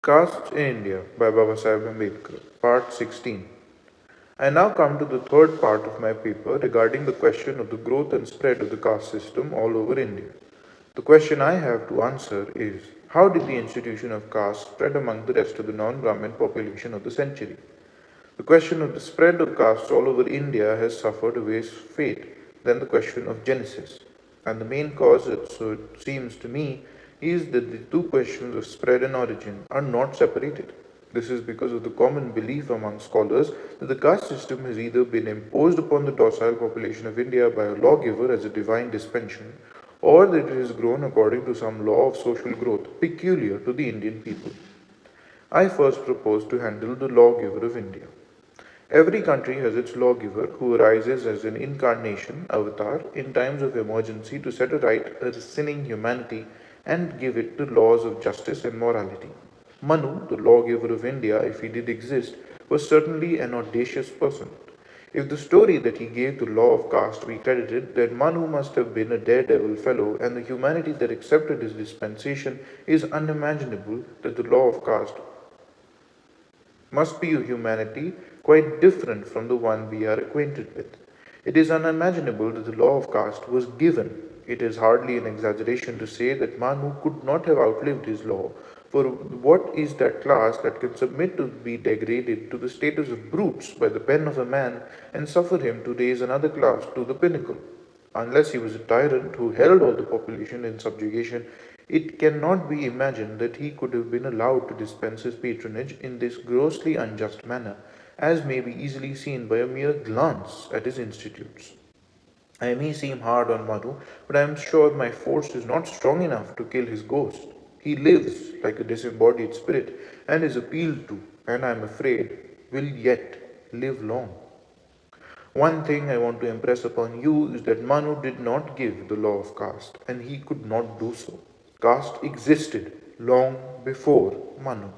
Castes in India by Babasaheb Ambedkar, Part 16. I now come to the third part of my paper regarding the question of the growth and spread of the caste system all over India. The question I have to answer is, how did the institution of caste spread among the rest of the non-Brahmin population of the century? The question of the spread of castes all over India has suffered a worse fate than the question of genesis. And the main cause, so it seems to me, is that the two questions of spread and origin are not separated. This is because of the common belief among scholars that the caste system has either been imposed upon the docile population of India by a lawgiver as a divine dispensation, or that it has grown according to some law of social growth peculiar to the Indian people. I first propose to handle the lawgiver of India. Every country has its lawgiver who arises as an incarnation, avatar, in times of emergency to set right a sinning humanity and give it the laws of justice and morality. Manu, the lawgiver of India, if he did exist, was certainly an audacious person. If the story that he gave the law of caste be credited, then Manu must have been a daredevil fellow, and the humanity that accepted his dispensation is unimaginable that the law of caste must be a humanity quite different from the one we are acquainted with. It is unimaginable that the law of caste was given. It is hardly an exaggeration to say that Manu could not have outlived his law, for what is that class that can submit to be degraded to the status of brutes by the pen of a man and suffer him to raise another class to the pinnacle? Unless he was a tyrant who held all the population in subjugation, it cannot be imagined that he could have been allowed to dispense his patronage in this grossly unjust manner, as may be easily seen by a mere glance at his institutes. I may seem hard on Madhu, but I am sure my force is not strong enough to kill his ghost. He lives like a disembodied spirit and is appealed to, and I am afraid will yet live long. One thing I want to impress upon you is that Manu did not give the law of caste, and he could not do so. Caste existed long before Manu.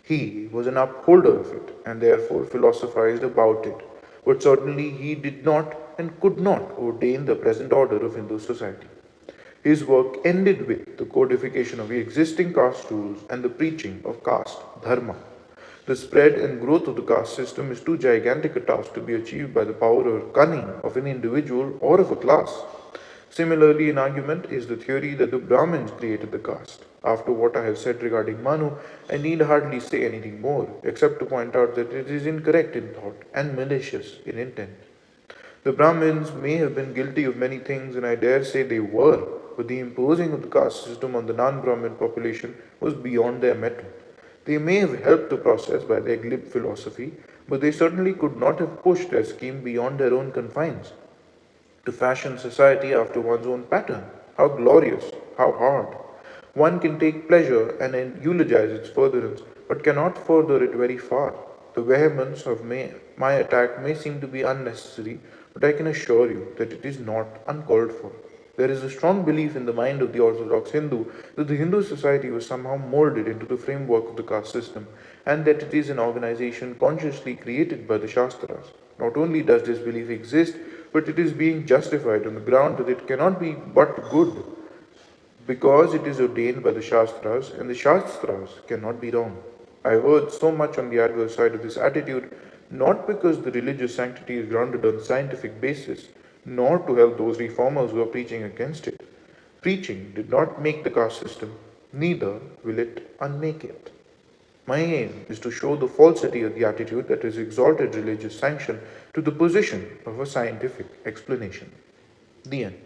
He was an upholder of it, and therefore philosophized about it, but certainly he did not and could not ordain the present order of Hindu society. His work ended with the codification of the existing caste rules and the preaching of caste dharma. The spread and growth of the caste system is too gigantic a task to be achieved by the power or cunning of an individual or of a class. Similarly, in argument is the theory that the Brahmins created the caste. After what I have said regarding Manu, I need hardly say anything more, except to point out that it is incorrect in thought and malicious in intent. The Brahmins may have been guilty of many things, and I dare say they were, but the imposing of the caste system on the non-Brahmin population was beyond their mettle. They may have helped the process by their glib philosophy, but they certainly could not have pushed their scheme beyond their own confines. To fashion society after one's own pattern, how glorious, how hard. One can take pleasure and eulogize its furtherance, but cannot further it very far. The vehemence of my attack may seem to be unnecessary, but I can assure you that it is not uncalled for. There is a strong belief in the mind of the Orthodox Hindu that the Hindu society was somehow molded into the framework of the caste system, and that it is an organization consciously created by the Shastras. Not only does this belief exist, but it is being justified on the ground that it cannot be but good, because it is ordained by the Shastras, and the Shastras cannot be wrong. I have heard so much on the adverse side of this attitude, not because the religious sanctity is grounded on scientific basis, nor to help those reformers who are preaching against it. Preaching did not make the caste system, neither will it unmake it. My aim is to show the falsity of the attitude that has exalted religious sanction to the position of a scientific explanation. The end.